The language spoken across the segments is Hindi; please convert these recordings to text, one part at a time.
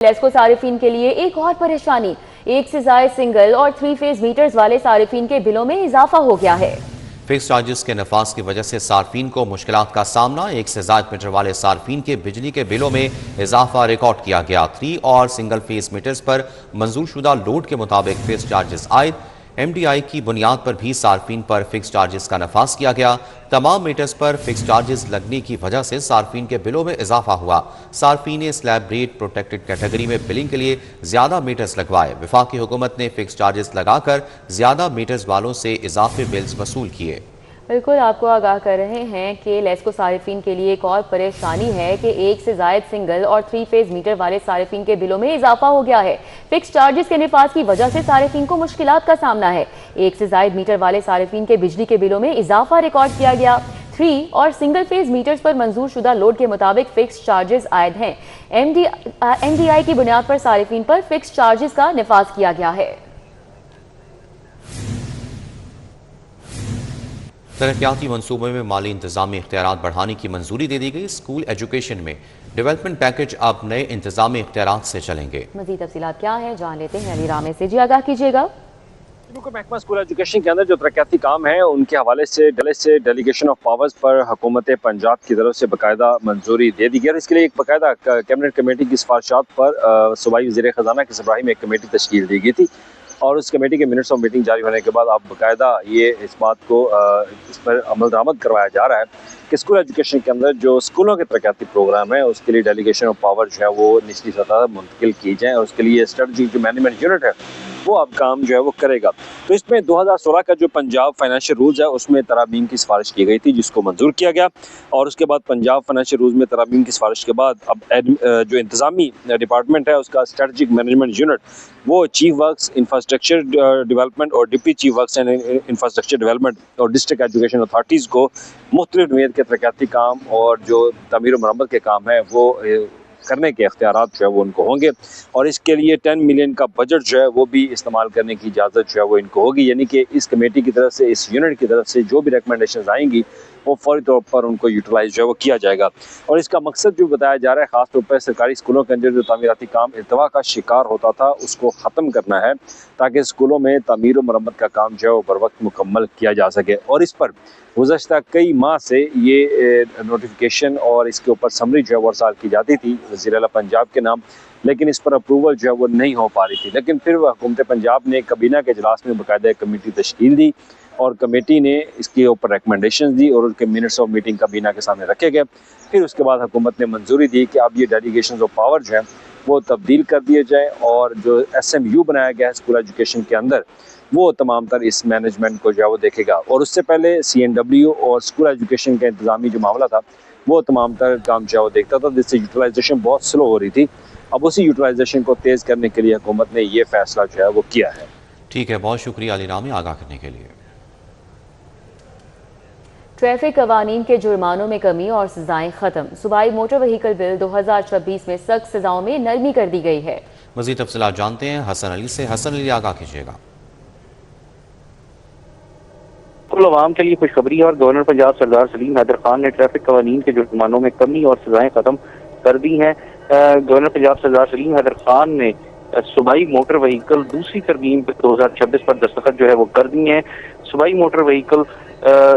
लेस्को सारिफीन के लिए एक और परेशानी, एक से ज्यादा सिंगल और 3 फेज मीटर्स वाले सारिफीन के बिलों में इजाफा हो गया है। फिक्स चार्जेस के नफाज की वजह से सार्फिन को मुश्किलात का सामना। एक से ज्यादा मीटर वाले सार्फिन के बिजली के बिलों में इजाफा रिकॉर्ड किया गया। 3 और सिंगल फेज मीटर्स पर मंजूर शुदा लोड के मुताबिक फिक्स चार्जेस आए। MDI की बुनियाद पर भी सार्फिन पर फिक्स चार्जेस का नफाज किया गया। तमाम मीटर्स पर फिक्स चार्जेस लगने की वजह से सार्फिन के बिलों में इजाफा हुआ। सार्फिन स्लैब रेट प्रोटेक्टेड कैटेगरी में बिलिंग के लिए ज्यादा मीटर्स लगवाए। वफाकी हुकूमत ने फिक्स चार्जेस लगाकर ज्यादा मीटर्स वालों से इजाफी बिल्स वसूल किए। बिल्कुल, आपको आगाह कर रहे हैं कि लेस्को सारिफीन के लिए एक और परेशानी है कि एक से ज्यादा सिंगल और 3 फेज मीटर वाले सारिफीन के बिलों में इजाफा हो गया है। फिक्स चार्जेस के नफाज की वजह से सारिफीन को मुश्किलात का सामना है। एक से ज्यादा मीटर वाले सारिफीन के बिजली के बिलों में इजाफा रिकॉर्ड किया गया। 3 और सिंगल फेज मीटर्स पर मंजूर शुदा लोड के मुताबिक फिक्स चार्जेस आयद हैं। MDI की बुनियाद पर सारिफीन पर फिक्स चार्जेस का नफाज किया गया है। तरक्याती मनसूबे में माली इंतजामी इख्तियारात बढ़ाने की मंजूरी दे दी गई। स्कूल एजुकेशन में डेवलपमेंट पैकेज अब नए इंतजामी इख्तियारात से चलेंगे। मजीद तफसीलात क्या है जान लेते हैं अली रामे से। जी आगाह कीजिएगा। महकमा स्कूल एजुकेशन के अंदर जो तरक्याती काम है उनके हवाले से डेलीगेशन ऑफ पावर्स पर हुकूमत पंजाब की तरफ से बाकायदा मंजूरी दे दी गई और इसके लिए एक बाकायदा कैबिनेट कमेटी की सिफारिशात पर सूबाई वज़ीर ख़जाना के सरबराही में एक कमेटी तश्कील दी गई थी और उस कमेटी के मिनट्स ऑफ मीटिंग जारी होने के बाद अब बाकायदा ये इस बात को इस पर अमल दरामद करवाया जा रहा है कि स्कूल एजुकेशन के अंदर जो स्कूलों के तरक्याती प्रोग्राम है उसके लिए डेलीगेशन ऑफ पावर जो है वो निचली सतह मुंतकिल की जाए और उसके लिए स्ट्रेटजिक जो मैनेजमेंट यूनिट है वो अब काम जो है वो करेगा। तो इसमें 2016 का जो पंजाब फाइनेंशियल रूल्स है उसमें तरामीम की सिफारिश की गई थी जिसको मंजूर किया गया और उसके बाद पंजाब फाइनेंशियल रूल्स में तरामीम की सिफारिश के बाद अब जो इंतजामी डिपार्टमेंट है उसका स्ट्रेटजिक मैनेजमेंट यूनिट वो चीफ वर्क्स इंफ्रास्ट्रक्चर डेवलपमेंट और deputy chief works and infrastructure development और डिस्ट्रिक्ट एजुकेशन अथॉरिटीज़ को मुख्तलिफ नौइयत के तरक्याती काम और जो तमीर व मरम्मत के काम है वो करने के इख्तियारात जो है वो उनको होंगे और इसके लिए 10 मिलियन का बजट जो है वो भी इस्तेमाल करने की इजाज़त जो है वो इनको होगी। यानी कि इस कमेटी की तरफ से इस यूनिट की तरफ से जो भी रिकमेंडेशंस आएंगी वो फौरी तौर पर उनको यूटिलाइज जो है वो किया जाएगा और इसका मकसद जो बताया जा रहा है ख़ासतौर पर सरकारी स्कूलों के अंदर जो तामीराती काम इल्तवा का शिकार होता था उसको ख़त्म करना है ताकि स्कूलों में तामीर व मरम्मत का काम जो है वो बर वक्त मुकम्मल किया जा सके और इस पर गुज़श्ता कई माह से ये नोटिफिकेशन और इसके ऊपर समरी जो है वो अरसाल की जाती थी वज़ीर आला पंजाब के नाम, लेकिन इस पर अप्रूवल जो है वो नहीं हो पा रही थी। लेकिन फिर हुकूमत पंजाब ने कबीना के इजलास में बाकायदा कमेटी तश्कील दी और कमेटी ने इसके ऊपर रिकमेंडेशन दी और उनके मिनट्स ऑफ मीटिंग कबीना के सामने रखे गए। फिर उसके बाद हुकूमत ने मंजूरी दी कि अब ये डेलीगेशन ऑफ पावर जो है वो तब्दील कर दिए जाए और जो SMU बनाया गया है स्कूल एजुकेशन के अंदर वो तमाम तर इस मैनेजमेंट को जो है वो देखेगा और उससे पहले CNW और स्कूल एजुकेशन का इंतजामी जो मामला था वो तमाम तर काम जो है वो देखता था जिससे यूटिलाइजेशन बहुत स्लो हो रही थी। अब उसी यूटिलाइजेशन को तेज़ करने के लिए हुकूमत ने ये फैसला जो है वो किया है। ठीक है, बहुत शुक्रिया अली रामी आगाह करने के लिए। ट्रैफिक कवानीन के जुर्मानों में कमी और सजाएं खत्म। सूबाई मोटर व्हीकल बिल 2026 में सख्त सजाओं में नरमी कर दी गई है। मज़ीद तफसीलात जानते हैं हसन अली से। हसन अली आगाह कीजिएगा। कुल अवाम के लिए खुशखबरी और गवर्नर पंजाब सरदार सलीम हैदर खान ने ट्रैफिक कवानीन के जुर्मानों में कमी और सजाएं खत्म कर दी हैं। गवर्नर पंजाब सरदार सलीम हैदर खान ने सूबाई मोटर व्हीकल दूसरी तरमीम 2026 पर दस्तखत जो है वो कर दी हैं। सूबाई मोटर व्हीकल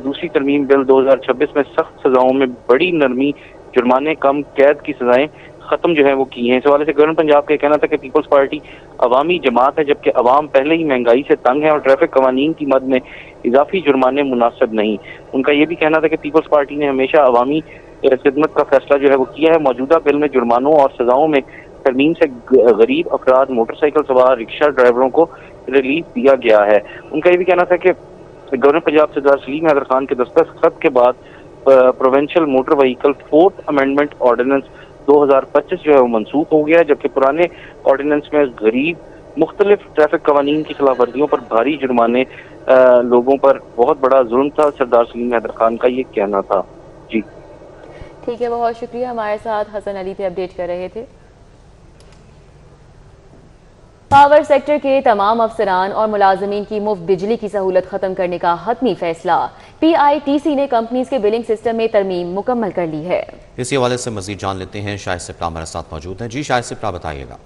दूसरी तरमीम बिल 2026 में सख्त सजाओं में बड़ी नरमी, जुर्माने कम, कैद की सजाएं खत्म जो है वो की हैं। इस हवाले से गवर्नर पंजाब का कहना था कि पीपल्स पार्टी अवामी जमात है जबकि अवाम पहले ही महंगाई से तंग है और ट्रैफिक कवानीन की मद में इजाफी जुर्माने मुनासिब नहीं। उनका ये भी कहना था कि पीपल्स पार्टी ने हमेशा अवामी खिदमत का फैसला जो है वो किया है। मौजूदा बिल में जुर्मानों और सजाओं में तरमीम से गरीब अफराद, मोटरसाइकिल सवार, रिक्शा ड्राइवरों को रिलीफ दिया गया है। उनका ये भी कहना था कि गवर्नर पंजाब सरदार सलीम हैदर खान के दस्तखत के बाद provincial motor vehicle 4th amendment ordinance 2025 जो है वो मनसूख हो गया है जबकि पुराने ऑर्डिनेंस में गरीब मुख्तलिफ ट्रैफिक कवानीन की खिलाफ वर्जियों पर भारी जुर्माने लोगों पर बहुत बड़ा जुल्म था। सरदार सलीम हैदर खान का ये कहना था। जी ठीक है, बहुत शुक्रिया, हमारे साथ हसन अली थे, अपडेट कर रहे थे। पावर सेक्टर के तमाम अफसरान और मुलाजमीन की मुफ्त बिजली की सहूलत खत्म करने का हतमी फैसला। PITC ने कंपनीज के बिलिंग सिस्टम में तरमीम मुकम्मल कर ली है। इसी हवाले से मजीद जान लेते हैं, शाहिद सिप्रा हमारे साथ मौजूद हैं। जी शाहिद सिप्रा, बताइएगा।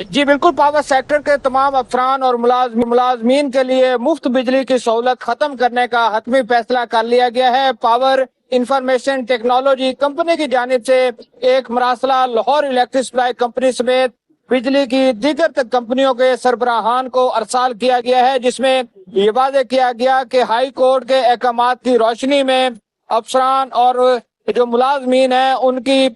जी बिल्कुल, पावर सेक्टर के तमाम अफसरान और मुलाजमीन के लिए मुफ्त बिजली की सहूलत खत्म करने का हतमी फैसला कर लिया गया है। पावर इंफॉर्मेशन टेक्नोलॉजी कंपनी की जानिब से एक मरासला लाहौर इलेक्ट्रिक सप्लाई कंपनी समेत बिजली की दीगर कंपनियों के सरबराहान को अरसाल किया गया है, जिसमें ये वादे किया गया कि हाई कोर्ट के अहकामात की रोशनी में अफसरान और जो मुलाजमीन है उनकी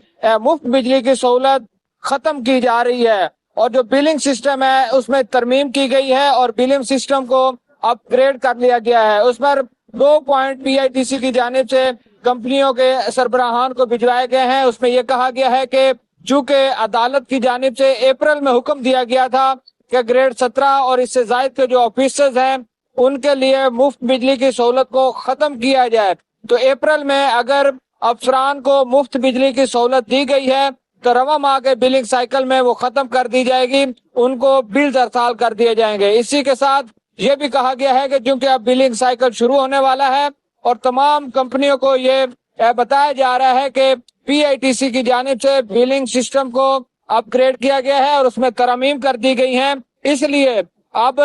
मुफ्त बिजली की सहूलत खत्म की जा रही है और जो बिलिंग सिस्टम है उसमें तरमीम की गई है और बिलिंग सिस्टम को अपग्रेड कर लिया गया है। उस पर 2 पॉइंट PITC की जानिब से कंपनियों के सरबराहान को भिजवाए गए हैं। उसमें यह कहा गया है कि चूंकि अदालत की जानिब से अप्रैल में हुक्म दिया गया था कि ग्रेड 17 और इससे जायद के जो ऑफिसर्स हैं उनके लिए मुफ्त बिजली की सहूलत को खत्म किया जाए, तो अप्रैल में अगर अफसरान को मुफ्त बिजली की सहूलत दी गई है तो रवा माह के बिलिंग साइकिल में वो खत्म कर दी जाएगी, उनको बिल्स अरसाल कर दिए जाएंगे। इसी के साथ ये भी कहा गया है कि क्योंकि अब बिलिंग साइकिल शुरू होने वाला है और तमाम कंपनियों को ये बताया जा रहा है कि PITC की जानिब से बिलिंग सिस्टम को अपग्रेड किया गया है और उसमें तरमीम कर दी गई है, इसलिए अब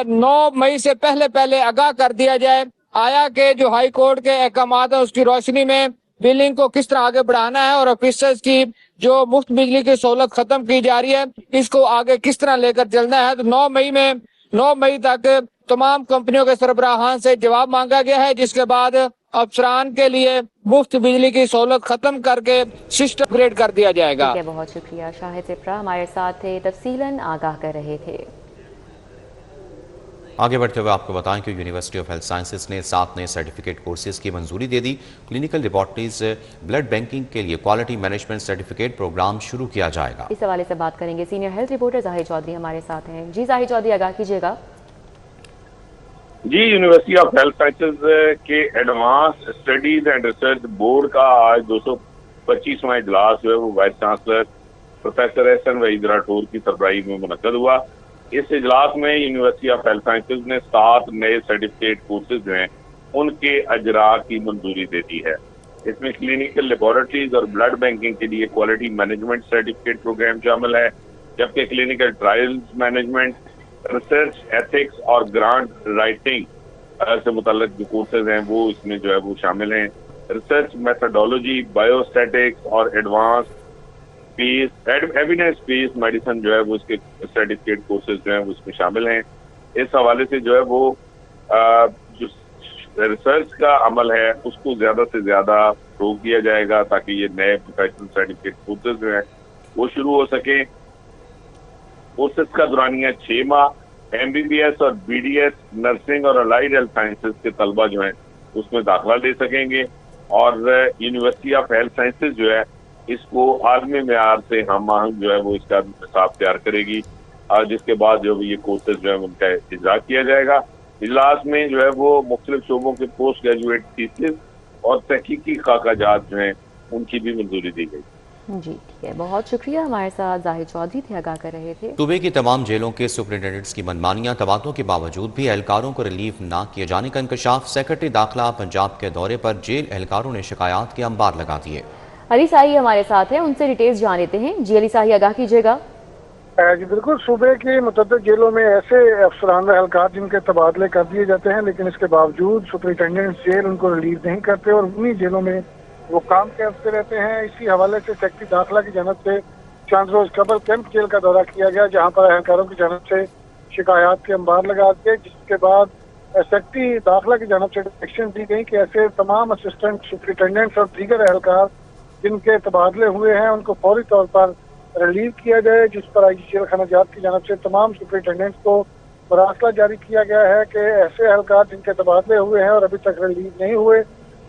9 मई से पहले आगाह कर दिया जाए आया कि जो हाई कोर्ट के अहकामात है उसकी रोशनी में बिलिंग को किस तरह आगे बढ़ाना है और ऑफिसर्स की जो मुफ्त बिजली की सहूलत खत्म की जा रही है इसको आगे किस तरह लेकर चलना है। तो 9 मई तक तमाम कंपनियों के सरबराहान से जवाब मांगा गया है, जिसके बाद अफसरान के लिए मुफ्त बिजली की सहूलत खत्म करके सिस्टम अपग्रेड कर दिया जाएगा। बहुत शुक्रिया, शाहिद सिप्रा हमारे साथ थे, तफसीलन आगाह कर रहे थे। आगे बढ़ते हुए आपको बताएं कि यूनिवर्सिटी ऑफ हेल्थ साइंसेज ने 7 नए सर्टिफिकेट कोर्सेज की मंजूरी दे दी। क्लिनिकल लेबॉर्ट्रीज ब्लड बैंकिंग के लिए क्वालिटी मैनेजमेंट सर्टिफिकेट प्रोग्राम शुरू किया जाएगा। इस हवाले से बात करेंगे, सीनियर हेल्थ रिपोर्टर जाहिर चौधरी हमारे साथ हैं। जी जाहिर चौधरी, आगाह कीजिएगा। जी, यूनिवर्सिटी ऑफ हेल्थ साइंसेज के advance studies and research board का आज 225वां इजलास जो है वो vice chancellor professor Ehsan Waheed Rathore की सरबराही में मुनक्कद हुआ। इस इजलास में यूनिवर्सिटी ऑफ हेल्थ साइंसेज ने 7 नए सर्टिफिकेट कोर्सेज जो हैं उनके अजरा की मंजूरी दे दी है। इसमें क्लिनिकल लेबोरेटरीज और ब्लड बैंकिंग के लिए क्वालिटी मैनेजमेंट सर्टिफिकेट प्रोग्राम शामिल है, जबकि clinical trials management, research ethics और ग्रांट राइटिंग से मुतल्लिक जो कोर्सेज हैं वो इसमें जो है वो शामिल हैं। रिसर्च मेथडोलॉजी, बायोस्टैटिक्स और एडवांस एविडेंस बेस्ड मेडिसिन जो है वो इसके सर्टिफिकेट कोर्सेज जो है वो इसमें शामिल हैं। इस हवाले से जो है वो जो रिसर्च का अमल है उसको ज्यादा से ज्यादा रोक दिया जाएगा ताकि ये नए प्रोफेशनल सर्टिफिकेट कोर्सेज जो हैं वो शुरू हो सके। कोर्सेज का दौरानिया 6 माह, MBBS और BDS नर्सिंग और अलाइड हेल्थ साइंसेज के तलबा जो हैं उसमें दाखिला ले सकेंगे और यूनिवर्सिटी ऑफ हेल्थ साइंसेज जो है इसको आलमी मेयार से हम आहंग जो है वो इसका हिसाब तैयार करेगी और जिसके बाद जो ये कोर्सेज जो है उनका इजरा किया जाएगा। इजलास में जो है वो मुख्तलिफ शोबों के पोस्ट ग्रेजुएट थीसिस और तहकीकी कागजात जो हैं उनकी भी मंजूरी दी गई। जी ठीक है, बहुत शुक्रिया, हमारे साथ जाहिर चौधरी थे, आगाह कर रहे थे। सूबे की तमाम जेलों के सुपरिटेंडेंट्स की मनमानियां तबादलों के बावजूद भी एहलकारों को रिलीफ न किए जाने का इंकशाफ। सेक्रेटरी दाखिला पंजाब के दौरे पर जेल एहलकारों ने शिकायत के अंबार लगा दिए। अली साही हमारे साथ हैं, उनसे डिटेल्स जान लेते हैं। जी अली साही, आगाह कीजिएगा। जी बिल्कुल, सूबे की मुतअद्दिद जेलों में ऐसे अफसरान एहलकार जिनके तबादले कर दिए जाते हैं लेकिन इसके बावजूद सुपरिटेंडेंट जेल उनको रिलीव नहीं करते और उन्हीं जेलों में वो काम करते रहते हैं। इसी हवाले से सेक्रेटरी दाखिला की जानब से चंद रोज कबल कैंप जेल का दौरा किया गया, जहाँ पर एहलकारों की जानब से शिकायत के अंबार लगा दिए, जिसके बाद सेक्रेटरी दाखिला की जानब से डायरेक्शन दी गई कि ऐसे तमाम असिस्टेंट सुपरिटेंडेंट्स और दीगर एहलकार जिनके तबादले हुए हैं उनको फौरी तौर पर रिलीव किया जाए, जिस पर IG जेल खाना जात की जानब से तमाम सुपरिटेंडेंट्स को मरासला जारी किया गया है कि ऐसे एहलकार जिनके तबादले हुए हैं और अभी तक रिलीव नहीं हुए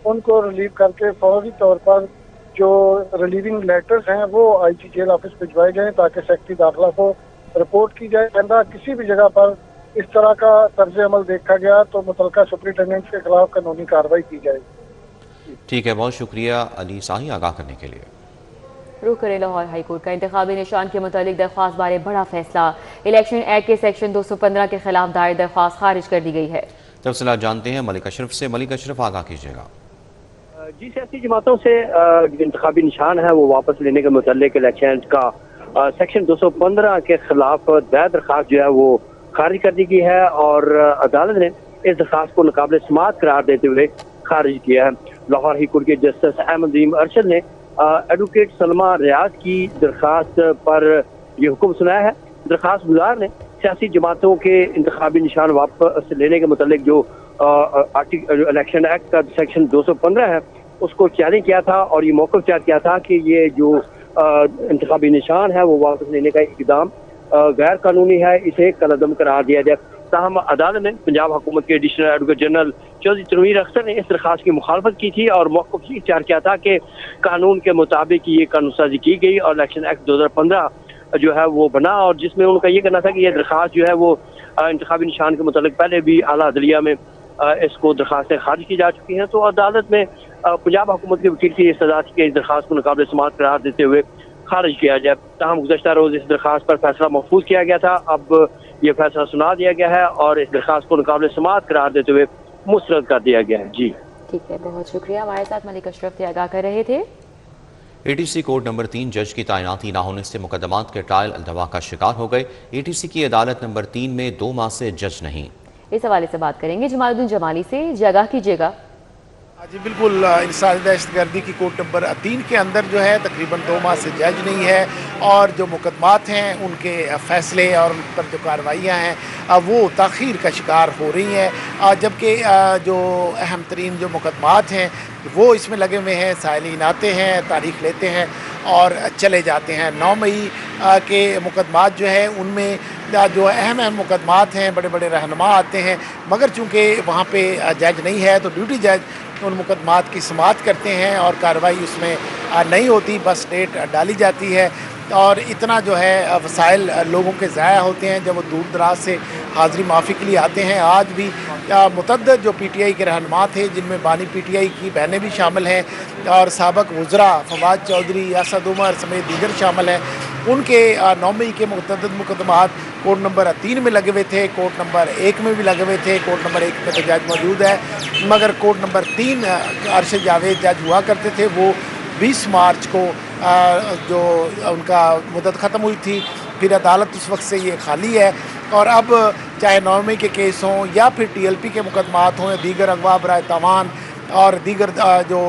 उनको रिलीव करके फौरी तौर पर जो रिलीविंग लेटर्स हैं वो IG जेल ऑफिस भिजवाए जाएं ताकि सेक्रेटरी दाखिला को रिपोर्ट की जाए। वरना किसी भी जगह पर इस तरह का तर्ज अमल देखा गया तो मुतलका सुपरिटेंडेंट्स के खिलाफ कानूनी कार्रवाई की जाएगी। ठीक है, बहुत शुक्रिया अली साही आगाह करने के लिए। रुख करें लाहौर हाईकोर्ट का। इंतखाबी निशान के मुतालिक दरख्वास्त बारे बड़ा फैसला। इलेक्शन एक्ट के सेक्शन 215 के खिलाफ दायर दरख्वास्त खारिज कर दी गई है। तफसीलात जानते हैं मलिक अशरफ से। मलिक अशरफ, आगाह कीजिएगा। जी, सियासी जमातों से जो इंतखाबी निशान है वो वापस लेने के मुतालिक इलेक्शन एक्ट का सेक्शन 215 के खिलाफ दायर दरख्वास्त जो है वो खारिज कर दी गई है और अदालत ने इस दरख्वास्त को नाकाबिल समाअत करार देते हुए खारिज किया है। लाहौर हाई कोर्ट के जस्टिस अहमद अरशद ने एडवोकेट सलमा रियाज की दरख्वास्त पर यह हुक्म सुनाया है। दरख्वास्त गुजार ने सियासी जमातों के इंतखाबी निशान वापस लेने के मुतालिक जो इलेक्शन एक्ट का सेक्शन 215 है उसको चैलेंज किया था और ये मौक़िफ़ तैयार किया था कि ये जो इंतखाबी निशान है वो वापस लेने का इक़दाम गैर कानूनी है, इसे कलअदम करार दिया जाए। ताहम अदालत ने पंजाब हुकूमत के additional advocate general Chaudhry Tanveer Akhtar ने इस दरख्वास्त की मुखालफत की थी और मौक़िफ़ इख्तियार किया था कि कानून के मुताबिक ये कानून साजी की गई और इलेक्शन एक्ट 2015 जो है वो बना और जिसमें उनका ये कहना था कि यह दरख्वास्त जो है वो इंतखाबी निशान के मुतालिक पहले भी आला अदलिया में इसको दरख्वास्तें खारिज की जा चुकी हैं। तो अदालत में पंजाब हुकूमत के वकील की सजा की इस दरख्वास्त को नाकाबिल समाअत करार देते हुए खारिज किया जाए। ताहम गुज़श्ता रोज़ इस दरख्वास्त पर फैसला महफूज किया गया था, अब यह फैसला सुना दिया गया है और इस दरख्वास्त को नाकाबिल समाअत करार देते हुए मुस्तरद कर दिया गया है। जी ठीक है, बहुत शुक्रिया। हमारे साथ मलिक अशरफ थे, आगाह कर रहे थे। ATC कोर्ट नंबर 3 जज की तैनाती न होने से मुकदमात के ट्रायल अल्दवा का शिकार हो गए। ATC की अदालत नंबर 3 में 2 माह से जज नहीं। इस हवाले से बात करेंगे जमालुद्दीन जमाली से। जी, आगाह कीजिएगा। जी बिल्कुल, इंसानी दहशतगर्दी की कोर्ट नंबर 3 के अंदर जो है तकरीबन 2 माह से जज नहीं है और जो मुकदमात हैं उनके फैसले और उन पर जो कार्रवाइयाँ हैं वो ताख़ीर का शिकार हो रही हैं, जबकि जो अहम तरीन जो मुकदमात हैं वो इसमें लगे हुए हैं। साइलीन आते हैं, तारीख लेते हैं और चले जाते हैं। 9 मई के मुकदमात जो है उनमें जो अहम मुकदमात हैं बड़े बड़े रहनुमा आते हैं, मगर चूँकि वहाँ पे जज नहीं है तो ड्यूटी जज उन मुकदमात की समाअत करते हैं और कार्रवाई उसमें नहीं होती, बस डेट डाली जाती है और इतना जो है वसाइल लोगों के ज़ाया होते हैं जब वो दूर दराज से हाज़िरी माफ़ी के लिए आते हैं। आज भी मुतअद्दिद जो PTI के रहनुमा थे जिनमें बानी PTI की बहनें भी शामिल हैं और साबक वज़रा फवाद चौधरी, असद उमर समेत दीगर शामिल हैं, उनके 9 मई के मुतअद्दिद मुकदमात कोर्ट नंबर 3 में लगे हुए थे, कोर्ट नंबर 1 में भी लगे हुए थे। कोर्ट नंबर 1 में तो जज मौजूद है, मगर कोर्ट नंबर 3 अरशद जावेद जज हुआ करते थे, वो 20 मार्च को जो उनका मुद्दत ख़त्म हुई थी, फिर अदालत उस वक्त से ये खाली है और अब चाहे 9 मई के केस हों या फिर TLP के मुकदमात हों या दीगर अगवा बराए तावान और दीगर जो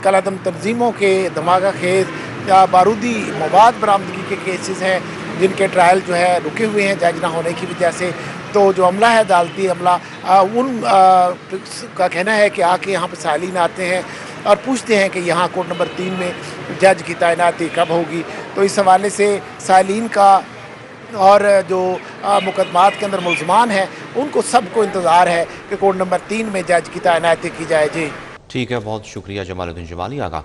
कलअदम तंजीमों के धमाका खेज या बारूदी मवाद बरामदगी के केसेस हैं जिनके ट्रायल जो है रुके हुए हैं जज ना होने की वजह से। तो जो अमला है अदालती अमला उन का कहना है कि आके यहाँ पर सालीन आते हैं और पूछते हैं कि यहाँ कोर्ट नंबर 3 में जज की तैनाती कब होगी। तो इस हवाले से सालीन का और जो मुकदमात के अंदर मुल्ज़मान हैं उनको सबको इंतज़ार है कि कोर्ट नंबर 3 में जज की तैनाती की जाए। जी ठीक है, बहुत शुक्रिया जमालुद्दीन जमाली, आगाह